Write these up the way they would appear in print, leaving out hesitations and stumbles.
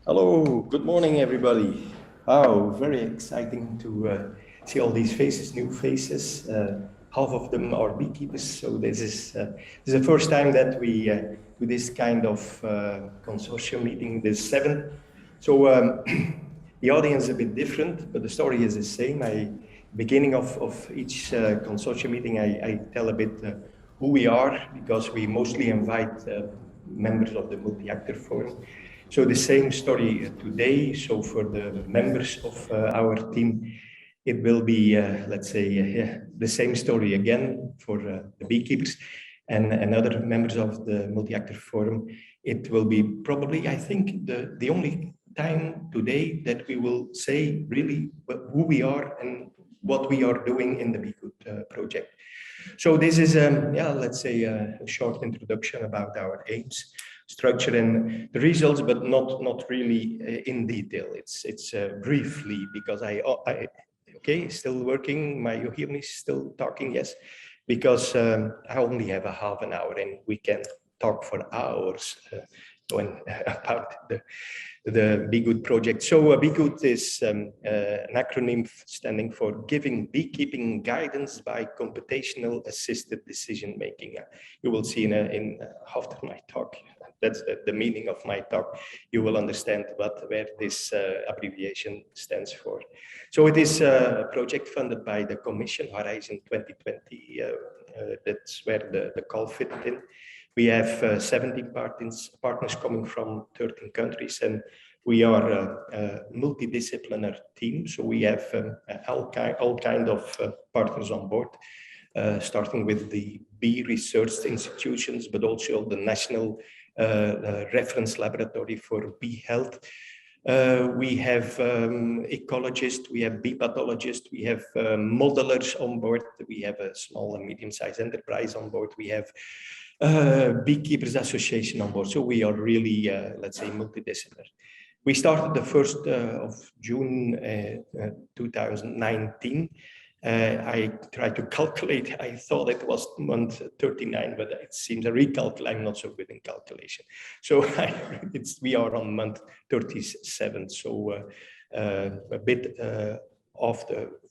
Hello, good morning, everybody. Oh, very exciting to see all these faces, new faces. Half of them are beekeepers, so this is the first time that we do this kind of consortium meeting, the seventh. So the audience is a bit different, but the story is the same. Beginning of each consortium meeting, I tell a bit who we are, because we mostly invite members of the multi-actor forum. So the same story today. So for the members of our team, it will be, let's say, the same story again for the beekeepers and other members of the multi-actor forum. It will be probably, I think, the only time today that we will say really who we are and what we are doing in the Beegood project. So this is, let's say, a short introduction about our aims, structure, and the results, but not really in detail. It's briefly, because I okay, still working. You hear me still talking? Yes, because I only have a half an hour, and we can talk for hours about the Beegood project. So Beegood is an acronym standing for Giving Beekeeping Guidance by Computational Assisted Decision Making. You will see in after my talk, that's the meaning of my talk. You will understand where this abbreviation stands for. So it is a project funded by the Commission, Horizon 2020. That's where the call fit in. We have 70 partners coming from 13 countries, and we are a multidisciplinary team. So we have all kind of partners on board, starting with the bee research institutions, but also the national reference laboratory for bee health. We have ecologists, we have bee pathologists, we have modelers on board, we have a small and medium-sized enterprise on board, we have Beekeepers Association on board. So we are really, let's say, multidisciplinary. We started the 1st of June 2019. I tried to calculate. I thought it was month 39, but it seems a recalculate. I'm not so good in calculation. So we are on month 37. So a bit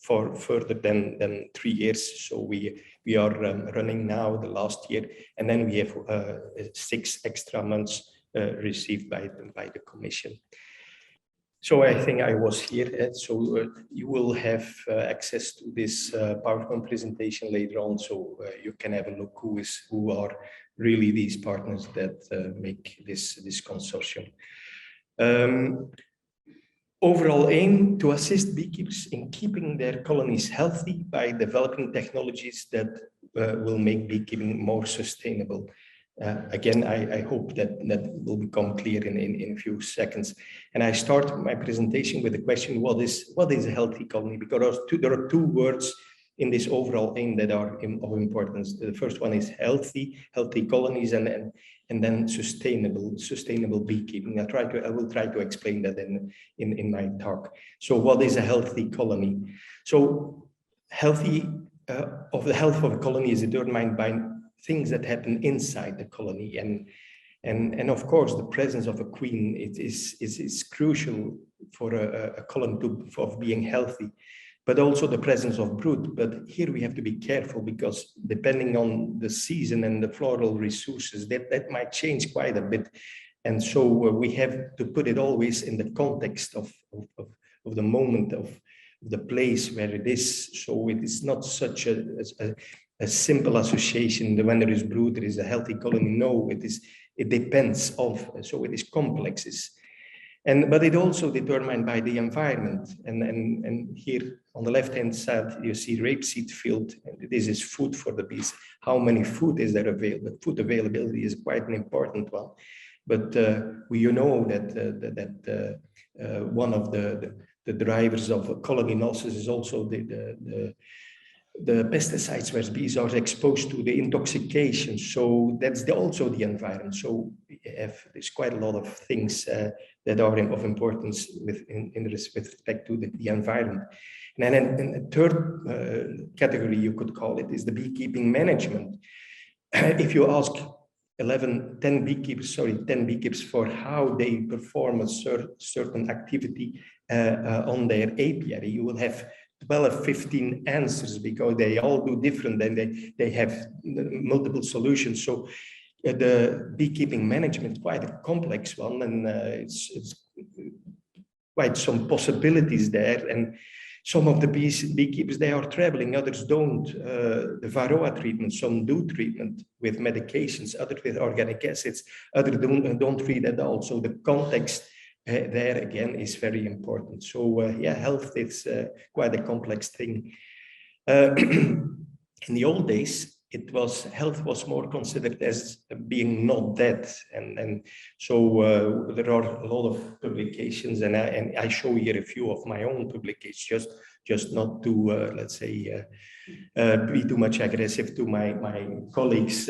for further than 3 years. So we are running now the last year, and then we have 6 extra months received by the Commission. So I think I was here, so you will have access to this PowerPoint presentation later on, so you can have a look who are really these partners that make this consortium. Overall aim: to assist beekeepers in keeping their colonies healthy by developing technologies that will make beekeeping more sustainable. Again, I hope that will become clear in a few seconds. And I start my presentation with the question: what is a healthy colony? Because there are 2 words in this overall aim that are of importance. The first one is healthy colonies, and then sustainable beekeeping. I will try to explain that in my talk. So what is a healthy colony? So the health of a colony is determined by things that happen inside the colony, and of course the presence of a queen is crucial for a colony of being healthy, but also the presence of brood. But here we have to be careful, because depending on the season and the floral resources, that might change quite a bit, and so we have to put it always in the context of the moment, of the place where it is. So it is not such a simple association that when there is brood, there is a healthy colony. No, it depends so it is complex. But it also determined by the environment. And here on the left-hand side, you see rapeseed field. This is food for the bees. How many food is there available? Food availability is quite an important one. But you know that one of the drivers of colony losses is also the pesticides where bees are exposed to, the intoxication. So that's also the environment. So there's quite a lot of things that are of importance with respect to the environment. And then in a third category, you could call it, is the beekeeping management. If you ask 10 beekeepers for how they perform a certain activity on their apiary, you will have 12, 15 answers because they all do different and they have multiple solutions. So the beekeeping management is quite a complex one, and it's quite some possibilities there. And some of the beekeepers, they are traveling, others don't. The Varroa treatment, some do treatment with medications, others with organic acids, others don't treat at all. So the context there again is very important. So yeah, health is quite a complex thing. In the old days, health was more considered as being not dead, and so there are a lot of publications, and I show here a few of my own publications, just not to let's say be too much aggressive to my colleagues,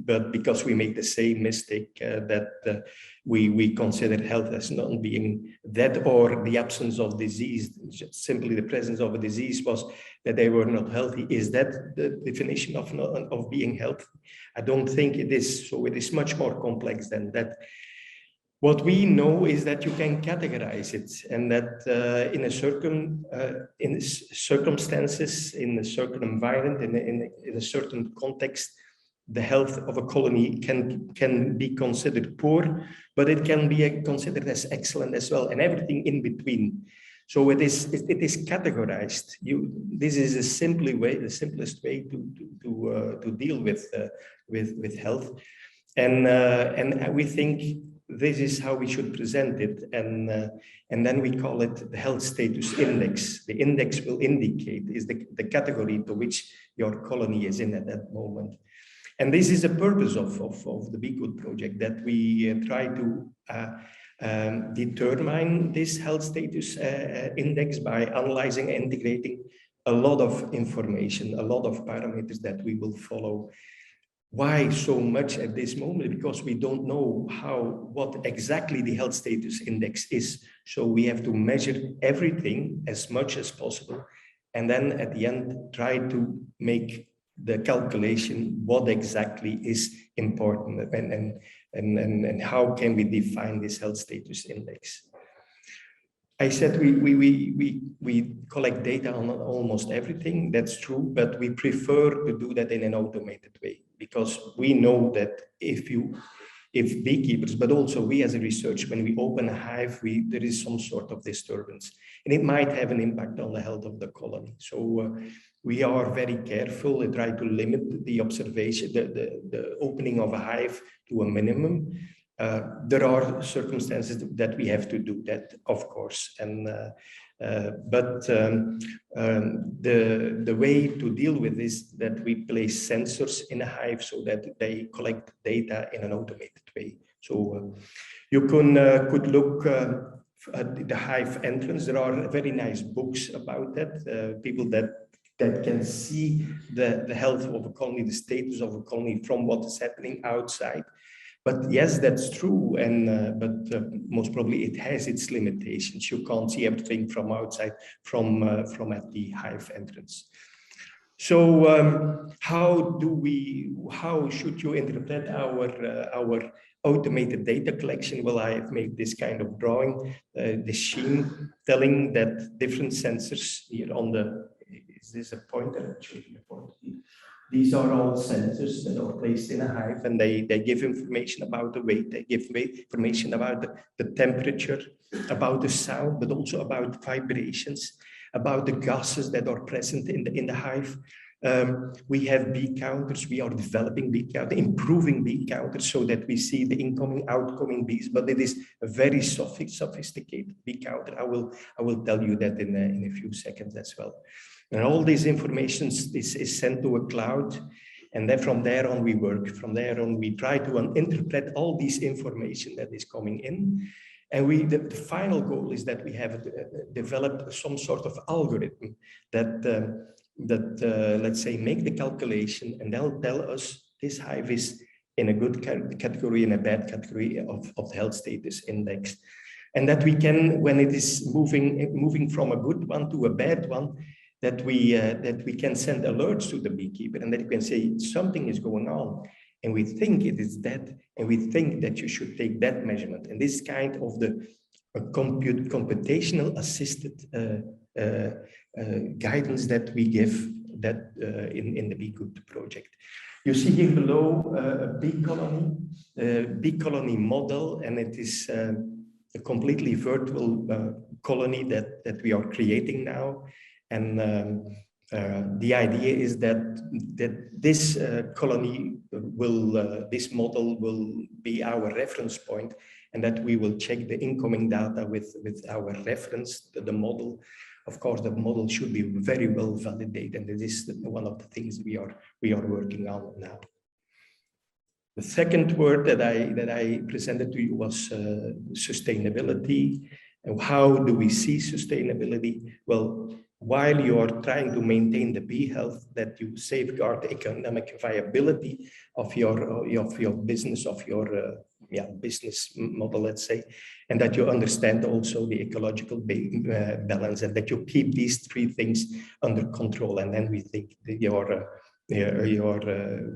but because we make the same mistake that we consider health as not being dead or the absence of disease. Just simply the presence of a disease was that they were not healthy. Is that the definition of being healthy? I don't think it is. So it is much more complex than that. What we know is that you can categorize it, and that in circumstances, in a certain environment, in a certain context, the health of a colony can be considered poor, but it can be considered as excellent as well, and everything in between. So it is categorized. This is the simplest way to deal with health, and we think this is how we should present it, and then we call it the health status index. The index will indicate is the category to which your colony is in at that moment. And this is the purpose of the Be Good project, that we try to determine this health status index by analyzing and integrating a lot of information, a lot of parameters that we will follow. Why so much at this moment? Because we don't know what exactly the health status index is. So we have to measure everything as much as possible, and then at the end try to make the calculation what exactly is important, and how can we define this health status index. I said we collect data on almost everything. That's true, but we prefer to do that in an automated way, because we know that if beekeepers, but also we as a researcher, when we open a hive, there is some sort of disturbance, and it might have an impact on the health of the colony. So we are very careful and try to limit the observation, the opening of a hive to a minimum. There are circumstances that we have to do that, of course, but the way to deal with this, that we place sensors in a hive so that they collect data in an automated way. So you could look at the hive entrance. There are very nice books about that. People that can see the health of a colony, the status of a colony from what is happening outside. But yes, that's true, but most probably it has its limitations. You can't see everything from outside, from at the hive entrance. So how should you interpret our automated data collection? Well, I have made this kind of drawing, the scheme telling that different sensors here on the, is this a pointer? These are all sensors that are placed in a hive, and they give information about the weight, they give information about the temperature, about the sound, but also about vibrations, about the gases that are present in the hive. We have bee counters. We are developing bee counters, improving bee counters so that we see the incoming, outgoing bees, but it is a very sophisticated bee counter. I will tell you that in a few seconds as well. And all this information is sent to a cloud, and then from there on we work. From there on we try to interpret all this information that is coming in, and the final goal is that we have developed some sort of algorithm that let's say make the calculation, and they'll tell us this hive is in a good category, in a bad category of the health status index, and that we can, when it is moving from a good one to a bad one, that we can send alerts to the beekeeper, and that you can say something is going on. and we think it is that, and we think that you should take that measurement. And this kind of the computational assisted guidance that we give that in the Be Good project. You see here below a bee colony model, and it is a completely virtual colony that we are creating now. And the idea is that this colony will, this model will be our reference point, and that we will check the incoming data with our reference, the model. Of course, the model should be very well validated, and this is one of the things we are working on now. The second word that I presented to you was sustainability. And how do we see sustainability? Well, while you are trying to maintain the bee health, that you safeguard the economic viability of your business, of your business model, let's say, and that you understand also the ecological balance, and that you keep these three things under control. And then we think that you're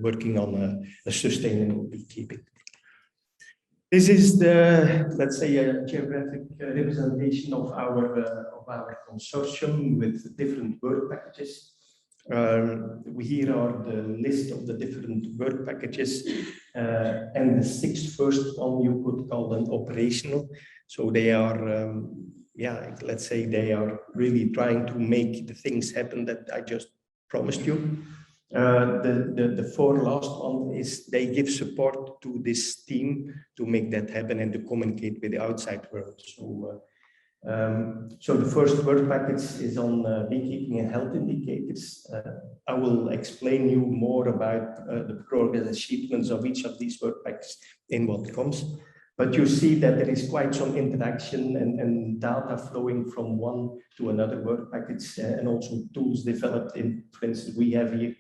working on a sustainable beekeeping. This is the, let's say, a geographic representation of our consortium with different work packages. Here are the list of the different work packages, and the sixth first one you could call them operational. So they are, let's say they are really trying to make the things happen that I just promised you. The four last one is they give support to this team to make that happen and to communicate with the outside world. So the first work package is on beekeeping and health indicators. I will explain you more about the progress achievements of each of these work packages in what comes. But you see that there is quite some interaction and data flowing from one to another work package, and also tools developed in, for instance, we have here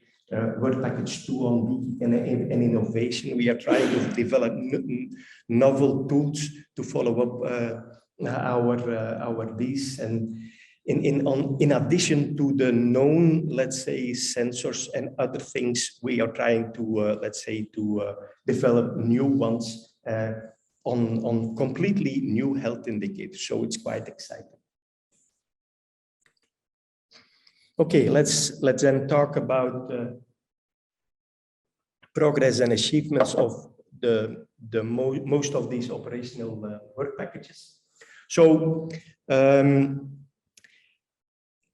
work package 2 on beekeeping and innovation. We are trying to develop novel tools to follow up our bees, and in addition to the known, let's say, sensors and other things, we are trying to let's say to develop new ones on completely new health indicators. So it's quite exciting. Okay, let's then talk about progress and achievements of the most of these operational work packages. So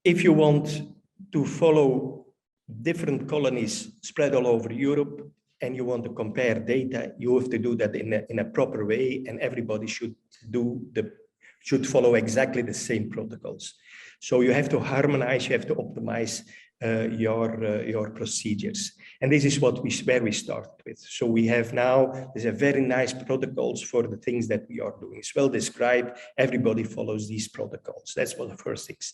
if you want to follow different colonies spread all over Europe and you want to compare data, you have to do that in a proper way, and everybody should follow exactly the same protocols. So you have to harmonize, you have to optimize your procedures. And this is where we start with. So we have now, there's a very nice protocols for the things that we are doing. It's well described. Everybody follows these protocols. That's one of the first things.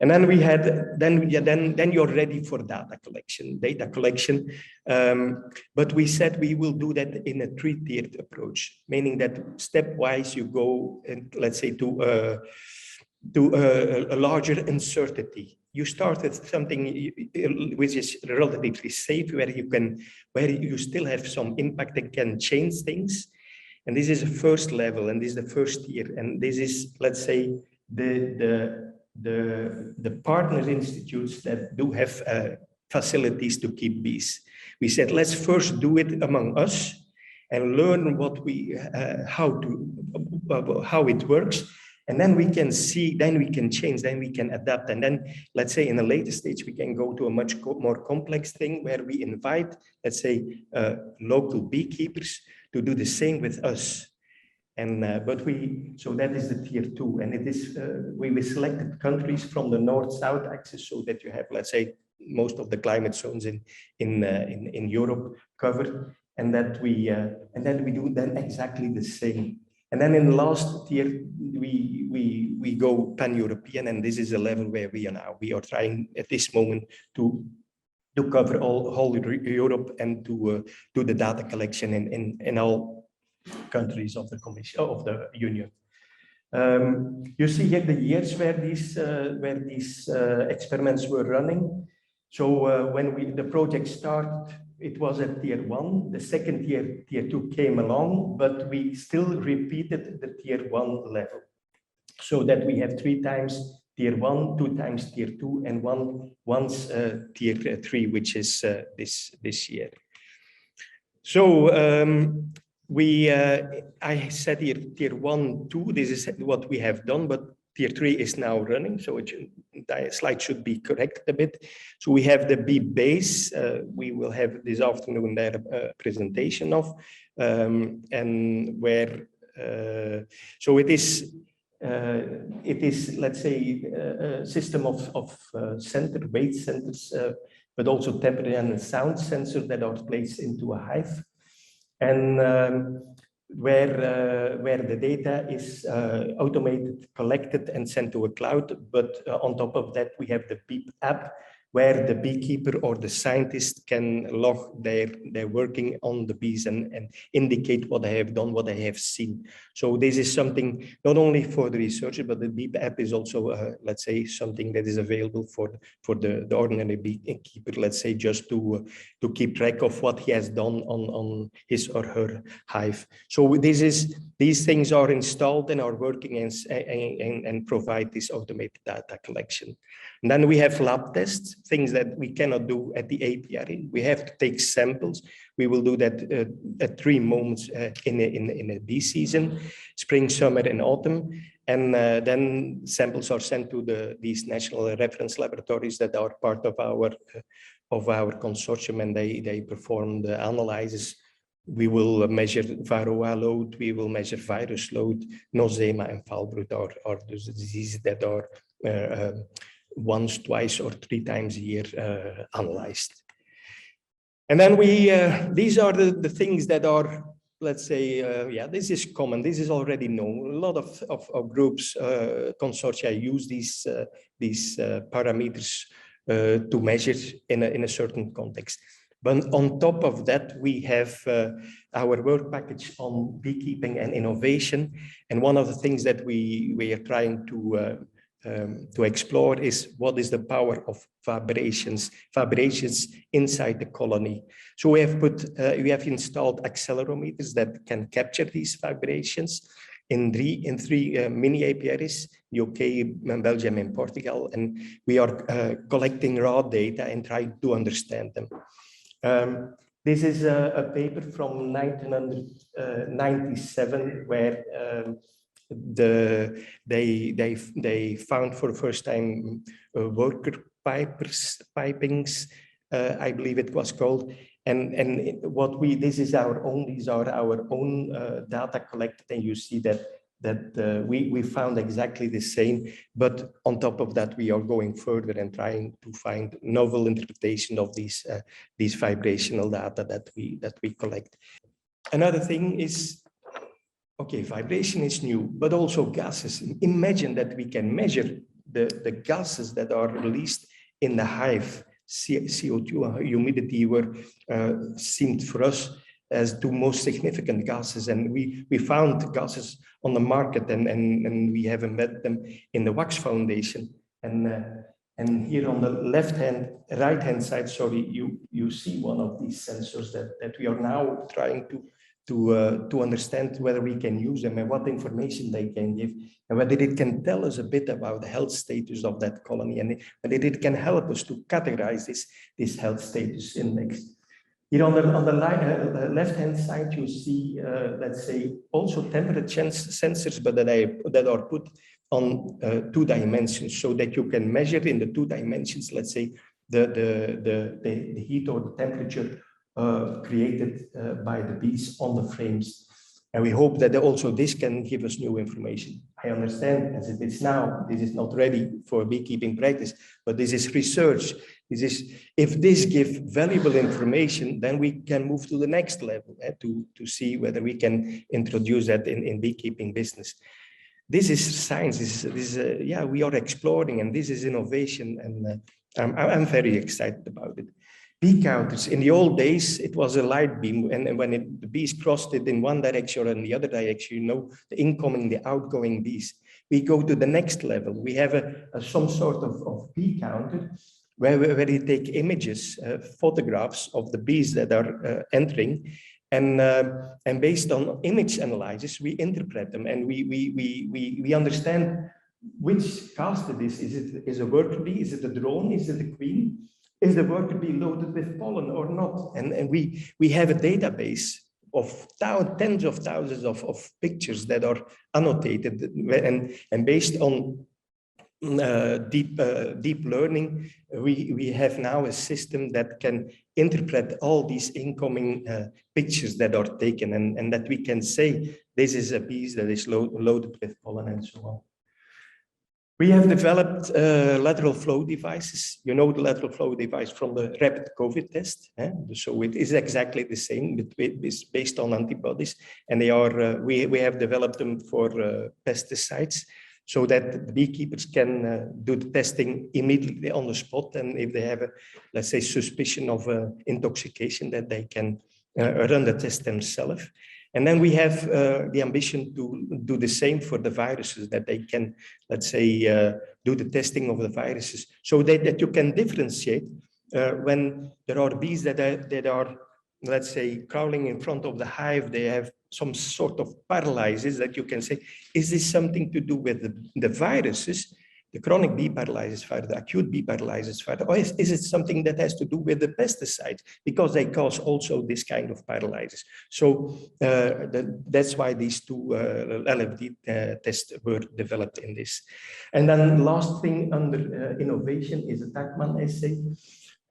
And then we had, then you're ready for data collection. But we said we will do that in a three-tiered approach, meaning that stepwise you go, and let's say to a larger uncertainty. You start with something which is relatively safe, where you still have some impact and can change things. And this is a first level, and this is the first tier. And this is, let's say, the partner institutes that do have facilities to keep bees. We said, let's first do it among us and learn what how it works. And then we can see, then we can change, then we can adapt. And then, let's say in a later stage, we can go to a much more complex thing where we invite, let's say, local beekeepers to do the same with us. And so that is the tier 2. And it is, we selected countries from the north-south axis so that you have, let's say, most of the climate zones in Europe covered. And that we do then exactly the same. And then in the last tier, we go pan-European, and this is a level where we are now. We are trying at this moment to cover whole Europe and to do the data collection in all countries of the Commission of the Union. You see here the years where these experiments were running. So when the project started it was at tier 1. The second year, tier 2 came along, but we still repeated the tier 1 level, so that we have 3 times tier 1, 2 times tier 2, and once tier 3, which is this year. So I said here tier 1, 2. This is what we have done, but tier 3 is now running, so the slide should be corrected a bit. So we have the B base. We will have this afternoon their presentation of, and where so it is, let's say, a system of weight centers, but also temperature and sound sensors that are placed into a hive, and where the data is automated, collected, and sent to a cloud. But on top of that, we have the Beep app, where the beekeeper or the scientist can log their working on the bees and indicate what they have done, what they have seen. So this is something not only for the researcher, but the Beep app is also, let's say, something that is available for the ordinary beekeeper, let's say, just to keep track of what he has done on his or her hive. So these things are installed and are working and provide this automated data collection. And then we have lab tests, things that we cannot do at the apiary. We have to take samples. We will do that at 3 moments in a bee season: spring, summer, and autumn. And then samples are sent to these national reference laboratories that are part of our consortium, and they perform the analysis. We will measure varroa load, we will measure virus load. Nosema and Fallbrood are the diseases that are once, twice, or 3 times a year analyzed. And then these are the things that are, let's say, yeah, this is common, this is already known. A lot of groups, consortia use these parameters to measure in a certain context. But on top of that, we have our work package on beekeeping and innovation. And one of the things that we are trying to explore is what is the power of vibrations inside the colony. So we have installed accelerometers that can capture these vibrations in three mini apiaries, UK, Belgium, and Portugal, and we are collecting raw data and trying to understand them. This is a paper from 1997 where they found for the first time worker pipings, I believe it was called, and these are our own data collected, and you see that we found exactly the same, but on top of that we are going further and trying to find novel interpretation of these vibrational data that we collect. Another thing is, okay, vibration is new, but also gases. Imagine that we can measure the gases that are released in the hive. CO2, humidity seemed for us as the most significant gases, and we found gases on the market, and we have embedded them in the Wax Foundation. And here on the right hand side, sorry, you see one of these sensors that we are now trying to understand whether we can use them and what information they can give, and whether it can tell us a bit about the health status of that colony, and whether it can help us to categorize this health status index. Here on the left-hand side, you see, let's say, also temperature sensors, but that are put on 2 dimensions, so that you can measure in the 2 dimensions, let's say, the heat or the temperature created by the bees on the frames. And we hope that also this can give us new information. I understand as it is now, this is not ready for beekeeping practice, but this is research. If this gives valuable information, then we can move to the next level to see whether we can introduce that in beekeeping business. This is science. Yeah, we are exploring, and this is innovation, and I'm very excited about it. Bee counters, in the old days, it was a light beam, and when the bees crossed it in one direction or in the other direction, you know, the incoming, the outgoing bees. We go to the next level. We have some sort of bee counter where you take images, photographs of the bees that are entering, and based on image analysis, we interpret them, and we understand which caste it is. Is a worker bee? Is it a drone? Is it a queen? Is the worker bee loaded with pollen or not? And we have a database of tens of thousands of pictures that are annotated, and based on deep learning, we have now a system that can interpret all these incoming pictures that are taken, and that we can say this is a bee that is loaded with pollen and so on. We have developed lateral flow devices. You know the lateral flow device from the rapid COVID test. So it is exactly the same, but it's based on antibodies, and they are we have developed them for pesticides, so that the beekeepers can do the testing immediately on the spot, and if they have a, let's say, suspicion of intoxication, that they can run the test themselves. And then we have the ambition to do the same for the viruses, that they can, let's say, do the testing of the viruses, so that you can differentiate when there are bees that are, let's say, crawling in front of the hive. They have some sort of paralysis that you can say, is this something to do with the viruses, the chronic bee paralysis virus, the acute bee paralysis virus, or is it something that has to do with the pesticides, because they cause also this kind of paralysis? So that's why these two LFD tests were developed in this. And then last thing under innovation is a Tachman assay.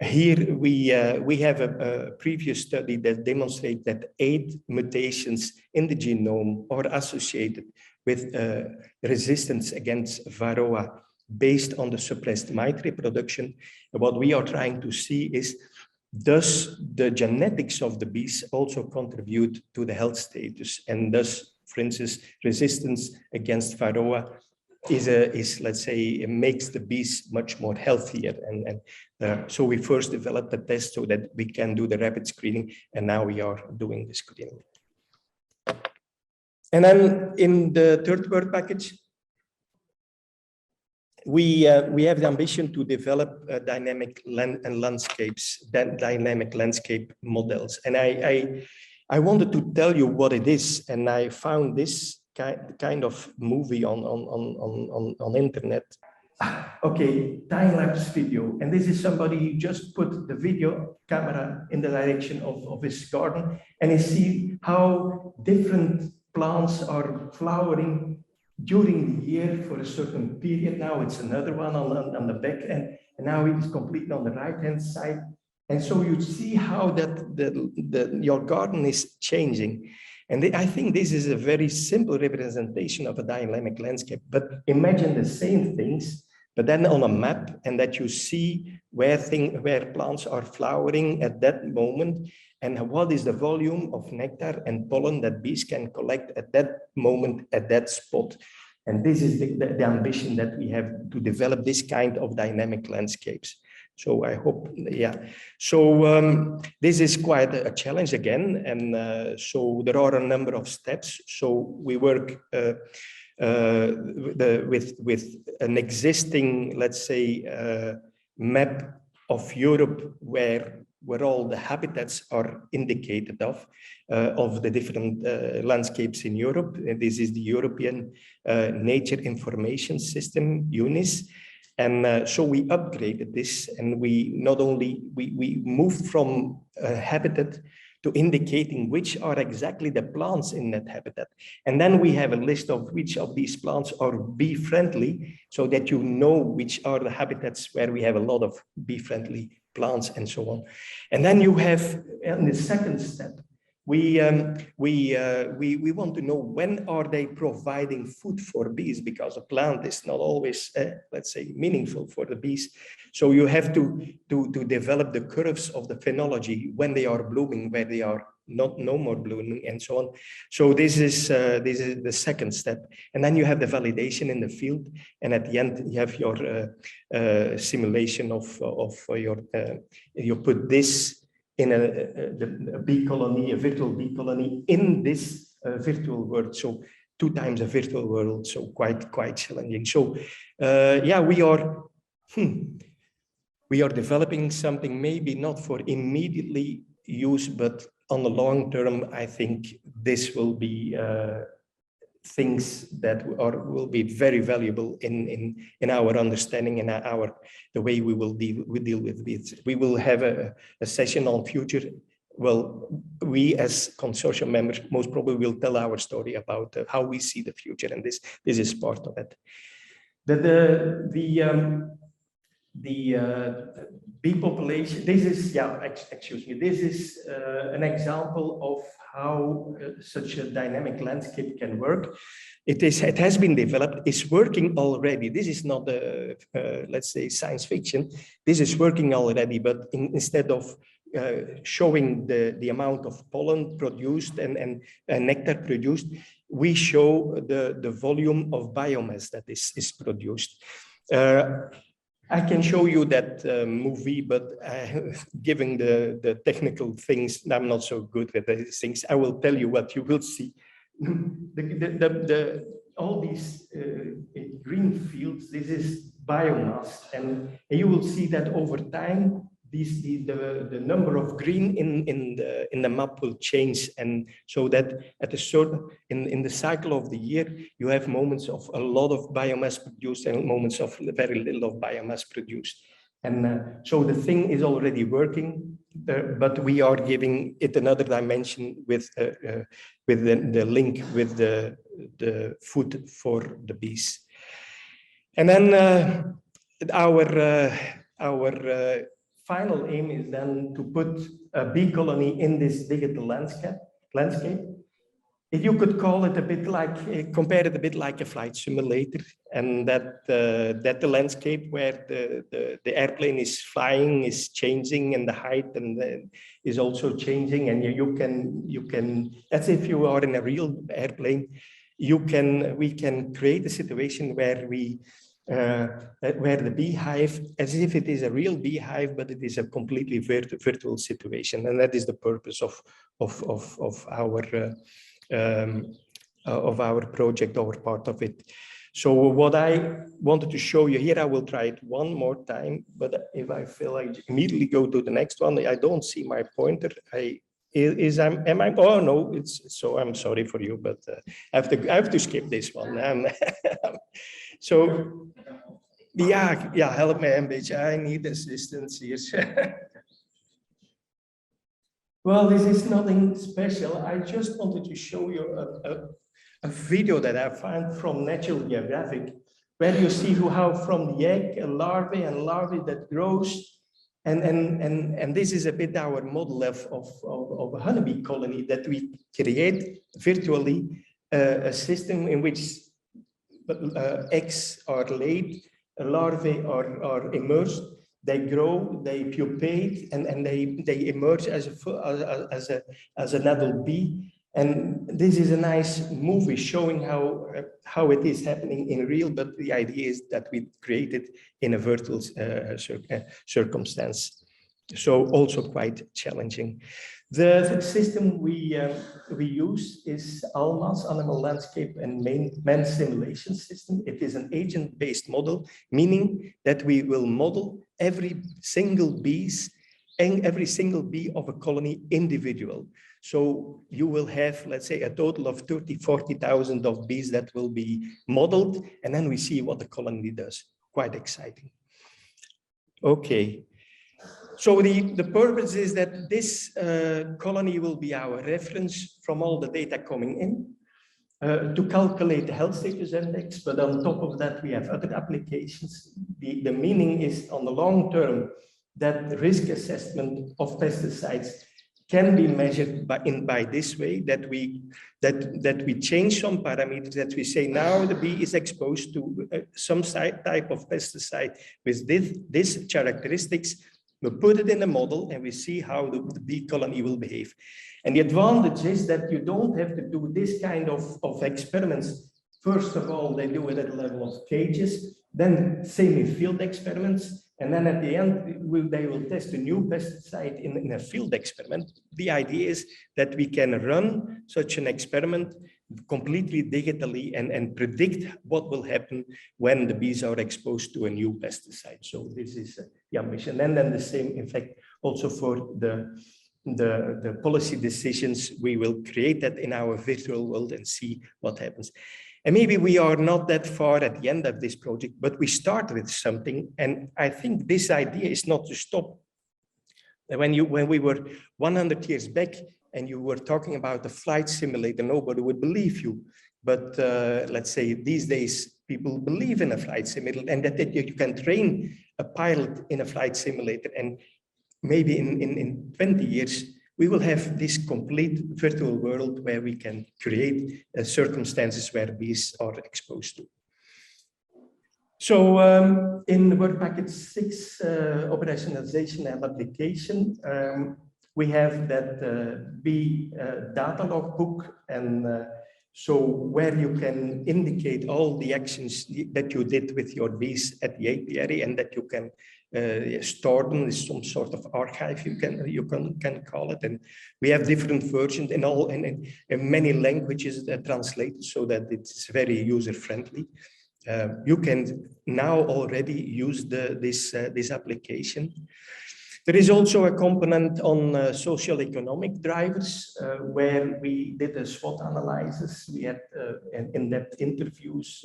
Here we have a previous study that demonstrates that 8 mutations in the genome are associated with resistance against Varroa based on the suppressed mite reproduction. And what we are trying to see is, does the genetics of the bees also contribute to the health status? And thus, for instance, resistance against Varroa is let's say, it makes the bees much more healthier. So we first developed a test so that we can do the rapid screening, and now we are doing the screening. And then in the third work package, we have the ambition to develop dynamic landscape models. And I wanted to tell you what it is, and I found this kind of movie on internet. Okay, time-lapse video. And this is somebody who just put the video camera in the direction of his garden, and you see how different plants are flowering during the year for a certain period. Now it's another one on the back end, and now it is completely on the right-hand side. And so you see how that your garden is changing. And I think this is a very simple representation of a dynamic landscape. But imagine the same things, but then on a map, and that you see where plants are flowering at that moment, and what is the volume of nectar and pollen that bees can collect at that moment, at that spot. And this is the ambition that we have, to develop this kind of dynamic landscapes. So I hope, yeah. So this is quite a challenge again. And so there are a number of steps. So we work with an existing, let's say, map of Europe where all the habitats are indicated of the different landscapes in Europe. And this is the European Nature Information System, UNIS. And so we upgraded this, and we not only, we moved from a habitat to indicating which are exactly the plants in that habitat. And then we have a list of which of these plants are bee-friendly, so that you know which are the habitats where we have a lot of bee-friendly plants and so on. And then you have, in the second step, we want to know when are they providing food for bees, because a plant is not always, let's say, meaningful for the bees. So you have to develop the curves of the phenology, when they are blooming, where they are no more blooming, and so on. So this is the second step. And then you have the validation in the field, and at the end you have your simulation of your you put this in a bee colony, a virtual bee colony, in this virtual world. So 2 times a virtual world, so quite challenging. So yeah, we are we are developing something maybe not for immediately use, but on the long term, I think this will be things that will be very valuable in our understanding and the way we deal with it. We will have a session on future. Well, we as consortium members most probably will tell our story about how we see the future, and this is part of it. The bee population, this is, excuse me, this is an example of how such a dynamic landscape can work. It has been developed, it's working already. This is not let's say science fiction. This is working already, but instead of showing the amount of pollen produced and nectar produced, we show the volume of biomass that is produced. I can show you that movie, but given the technical things, I'm not so good with these things. I will tell you what you will see. All these green fields, this is biomass, and you will see that over time, the number of green in the map will change, and so that at a certain in the cycle of the year you have moments of a lot of biomass produced and moments of very little of biomass produced, and so the thing is already working, but we are giving it another dimension with the link with the food for the bees, and then our final aim is then to put a bee colony in this digital landscape. If you could call it a bit like, compare it a bit like a flight simulator, and that the landscape where the airplane is flying is changing, and the height is also changing, and you can, as if you are in a real airplane, we can create a situation where where the beehive, as if it is a real beehive, but it is a completely virtual situation, and that is the purpose of our project, or part of it. So what I wanted to show you here, I will try it one more time, but if I fail, I immediately go to the next one. I don't see my pointer. Oh no, so I'm sorry for you, but I have to skip this one. So yeah, help me, bitch. I need assistance here. Well, this is nothing special. I just wanted to show you a video that I found from Natural Geographic, where you see how from the egg, a larvae that grows, and this is a bit our model of a honeybee colony that we create virtually, a system in which eggs are laid, larvae are immersed, they grow, they pupate, and they emerge as an adult bee. And this is a nice movie showing how it is happening in real, but the idea is that we create it in a virtual circumstance. So also quite challenging. The system we use is ALMA's Animal Landscape and Man Simulation System. It is an agent-based model, meaning that we will model every single bee of a colony individual. So you will have, let's say, a total of 30,000-40,000 of bees that will be modeled, and then we see what the colony does. Quite exciting. Okay. So the purpose is that this colony will be our reference from all the data coming in to calculate the health status index, but on top of that, we have other applications. The meaning is on the long term that the risk assessment of pesticides can be measured by this way, that we change some parameters, that we say now the bee is exposed to some type of pesticide with these characteristics. We put it in a model and we see how the bee colony will behave. And the advantage is that you don't have to do this kind of experiments. First of all, they do it at the level of cages, then semi-field experiments, and then at the end, they will test a new pesticide in a field experiment. The idea is that we can run such an experiment completely digitally and predict what will happen when the bees are exposed to a new pesticide. So this is the ambition. And then the same, in fact, also for the policy decisions, we will create that in our virtual world and see what happens. And maybe we are not that far at the end of this project, but we start with something. And I think this idea is not to stop. When we were 100 years back and you were talking about the flight simulator, nobody would believe you. But let's say these days, people believe in a flight simulator and that you can train a pilot in a flight simulator. And maybe in 20 years, we will have this complete virtual world where we can create circumstances where bees are exposed to. So in work package 6, operationalization and application, we have that bee data logbook, and so where you can indicate all the actions that you did with your bees at the apiary, and that you can store them in some sort of archive, you can call it. And we have different versions in many languages that translated so that it's very user friendly. You can now already use this application. There is also a component on socio-economic drivers where we did a SWOT analysis. We had in-depth interviews.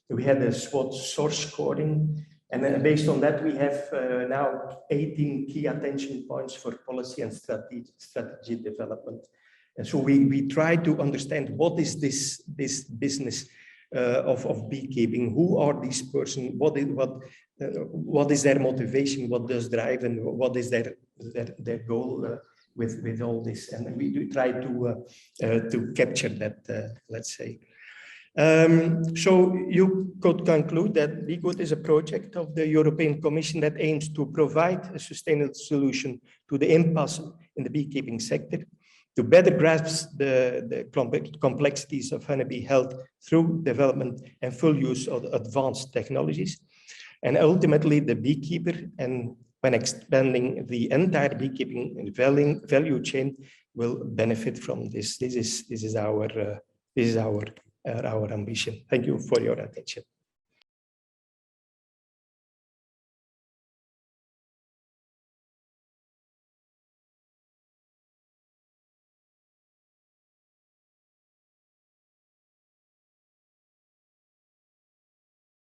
We had a SWOT source scoring. And then based on that, we have now 18 key attention points for policy and strategy development. And so we try to understand what is this business of beekeeping. Who are these persons? What is their motivation? What does drive, and what is their goal with all this? And we do try to capture that, let's say. So you could conclude that BeGood is a project of the European Commission that aims to provide a sustainable solution to the impasse in the beekeeping sector, to better grasp the complexities of honeybee health through development and full use of advanced technologies. And ultimately, the beekeeper, and when expanding the entire beekeeping value chain, will benefit from this. This is our ambition. Thank you for your attention.